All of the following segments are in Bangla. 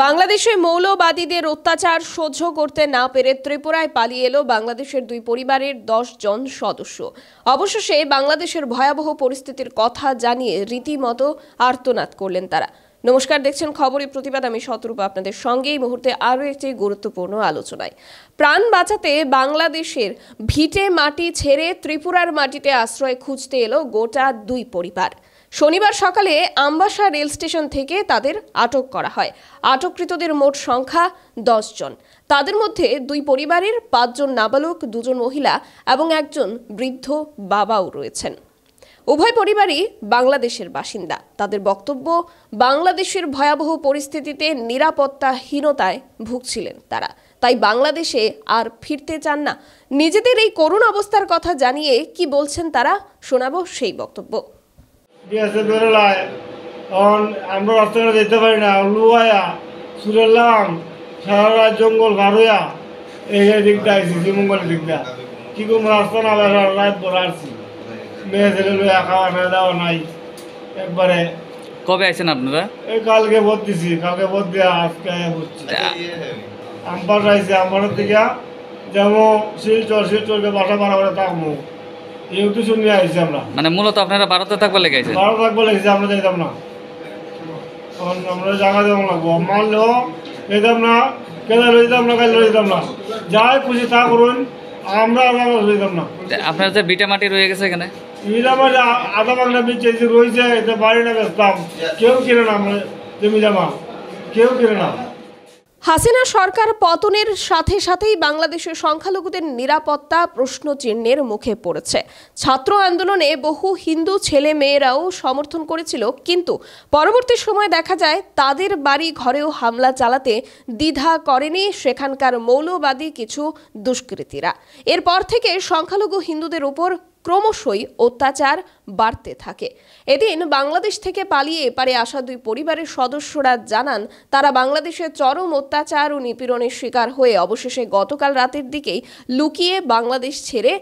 বাংলাদেশে মৌলবাদীদের অত্যাচার সহ্য করতে না পেরে ত্রিপুরায় পালিয়ে এলো বাংলাদেশের দুই পরিবারের 10 জন সদস্য। অবশেষে বাংলাদেশের ভয়াবহ পরিস্থিতির কথা জানিয়ে রীতিমতো আর্তনাদ করলেন তারা। নমস্কার, দেখছেন খবরের প্রতিবাদ। আমি শতরূপা আপনাদের সঙ্গে এই মুহূর্তে আরও একটি গুরুত্বপূর্ণ আলোচনায়। প্রাণ বাঁচাতে বাংলাদেশের ভিটে মাটি ছেড়ে ত্রিপুরার মাটিতে আশ্রয় খুঁজতে এলো গোটা দুই পরিবার। শনিবার সকালে আমবাসা রেল স্টেশন থেকে তাদের আটক করা হয়। আটককৃতদের মোট সংখ্যা 10 জন। তাদের মধ্যে দুই পরিবারের 5 জন নাবালক, 2 জন মহিলা এবং একজন বৃদ্ধ বাবাও রয়েছেন। উভয় পরিবারই বাংলাদেশের বাসিন্দা। তাদের বক্তব্য, বাংলাদেশের ভয়াবহ পরিস্থিতিতে নিরাপত্তাহীনতায় ভুগছিলেন তারা, তাই বাংলাদেশে আর ফিরতে চান না। নিজেদের এই করুণ অবস্থার কথা জানিয়ে কি বলছেন তারা, শোনাবো সেই বক্তব্য। আমরা রাস্তাঘাটে যেতে পারি না, লুয়ায়া সুরেলাম সারা রাত জঙ্গল ভারোয়া এই দিকটা আইসি শ্রীমঙ্গলের দিকটা কি করবো, রাস্তা না রাত ভর আসছি, মেয়ে ছেলে লইয়া খাওয়া না দাওয়া নাই একবারে। কবে আইছেন আপনারা? এই কালকে ভোট দিছি, কালকে ভোট দিয়া আজকে বুঝছি আমপার আইসি। আমপারের থেকে যেমন শিলচরকে বাসা ভাড়া করে থাকবো ইউটি শুনিয়ে আইসি আমরা। মানে মূলত আপনারা ভারতে থাকবার লেগে আইছেন? ভারত থাকবো লেগেছি, আমরা যাইতাম না, আমরা জায়গা দেওয়া লাগবো, মানলেও যেতাম না, কেদার লইতাম না, কাল লইতাম না, যাই খুশি তা করুন, আমরা লইতাম না। আপনার যে বিটা মাটি রয়ে গেছে এখানে, বিটা মাটি আধা বাংলা বিচে রয়েছে, এটা বাড়ি না বেচতাম, কেউ কিনে না, আমরা জমি জামা কেউ কিনে না। হাসিনা সরকার পতনের সাথে সাথেই বাংলাদেশের সংখ্যালঘুদের নিরাপত্তা প্রশ্নচিহ্নের মুখে পড়েছে। ছাত্র আন্দোলনে বহু হিন্দু ছেলে মেয়েরাও সমর্থন করেছিল, কিন্তু পরবর্তী সময় দেখা যায় তাদের বাড়ি ঘরেও হামলা চালাতে দ্বিধা করেনি সেখানকার মৌলবাদী কিছু দুষ্কৃতীরা। এরপর থেকে সংখ্যালঘু হিন্দুদের উপর ক্রমশই অত্যাচার বাড়তে থাকে। এদিন বাংলাদেশ থেকে পালিয়ে এপারে আসা দুই পরিবারের সদস্যরা জানান, তারা বাংলাদেশের চরম অত্যাচার ও নিপীড়নের শিকার হয়ে অবশেষে গতকাল রাতের দিকেই লুকিয়ে বাংলাদেশ ছেড়ে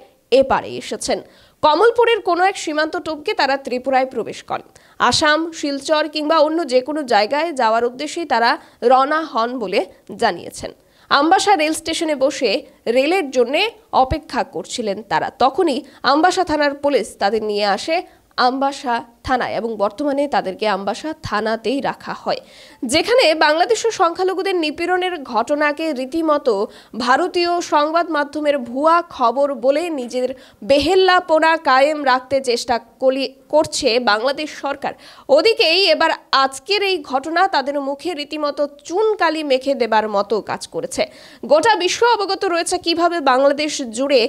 এপারে এসেছেন। কমলপুরের কোনো এক সীমান্ত টপকে তারা ত্রিপুরায় প্রবেশ করেন। আসাম, শিলচর কিংবা অন্য যে কোনো জায়গায় যাওয়ার উদ্দেশ্যেই তারা রওনা হন বলে জানিয়েছেন। আমবাসা রেল স্টেশনে বসে রেলের জন্য অপেক্ষা করছিলেন তারা। তখনই আমবাসা থানার পুলিশ তাদের নিয়ে আসে আমবাসা থানায় এবং বর্তমানে তাদেরকে আমবাসা থানাতেই রাখা হয়, যেখানে বাংলাদেশের সংখ্যালঘুদের নিপীড়নের ঘটনাকে রীতিমতো ভারতীয় সংবাদ মাধ্যমের ভুয়া খবর বলে নিজের বেহেল্লাপনা কায়েম রাখতে চেষ্টা করছে বাংলাদেশ সরকার। ওদিকেই এবার আজকের এই ঘটনা তাদের মুখে রীতিমতো চুনকালি মেখে দেবার মতো কাজ করেছে। গোটা বিশ্ব অবগত রয়েছে কিভাবে বাংলাদেশ জুড়ে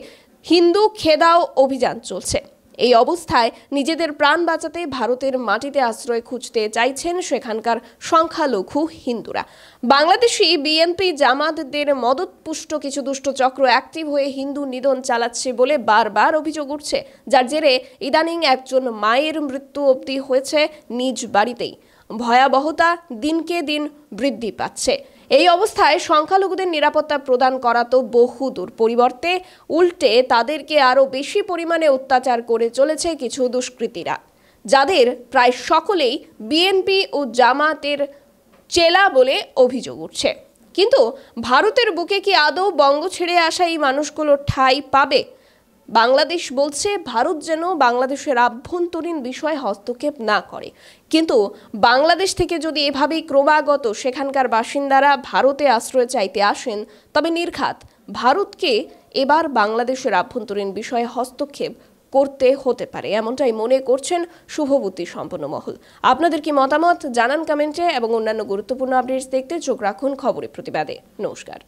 হিন্দু খেদাও অভিযান চলছে। এই অবস্থায় নিজেদের প্রাণ বাঁচাতে ভারতের মাটিতে আশ্রয় খুঁজতে চাইছেন সেখানকার সংখ্যালঘু হিন্দুরা। বাংলাদেশি বিএনপি জামাতদের মদতপুষ্ট কিছু দুষ্ট চক্র অ্যাক্টিভ হয়ে হিন্দু নিধন চালাচ্ছে বলে বারবার অভিযোগ উঠছে, যার জেরে ইদানিং একজন মায়ের মৃত্যু অবধি হয়েছে নিজ বাড়িতেই। ভয়াবহতা দিনকে দিন বৃদ্ধি পাচ্ছে। এই অবস্থায় সংখ্যালঘুদের নিরাপত্তা প্রদান করা তো বহুদূর, পরিবর্তে উল্টে তাদেরকে আরও বেশি পরিমাণে অত্যাচার করে চলেছে কিছু দুষ্কৃতীরা, যাদের প্রায় সকলেই বিএনপি ও জামাতের চেলা বলে অভিযোগ উঠছে। কিন্তু ভারতের বুকে কি আদৌ বঙ্গ ছেড়ে আসা এই মানুষগুলো ঠাঁই পাবে? বাংলাদেশ বলছে ভারত যেন বাংলাদেশের আভ্যন্তরীণ বিষয়ে হস্তক্ষেপ না করে, কিন্তু বাংলাদেশ থেকে যদি এভাবেই ক্রমাগত সেখানকার বাসিন্দারা ভারতে আশ্রয় চাইতে আসেন, তবে নির্ঘাত ভারতকে এবার বাংলাদেশের আভ্যন্তরীণ বিষয়ে হস্তক্ষেপ করতে হতে পারে, এমনটাই মনে করছেন শুভবুদ্ধি সম্পন্ন মহল। আপনাদের কি মতামত জানান কমেন্টে, এবং অন্যান্য গুরুত্বপূর্ণ আপডেটস দেখতে চোখ রাখুন খবরের প্রতিবাদে। নমস্কার।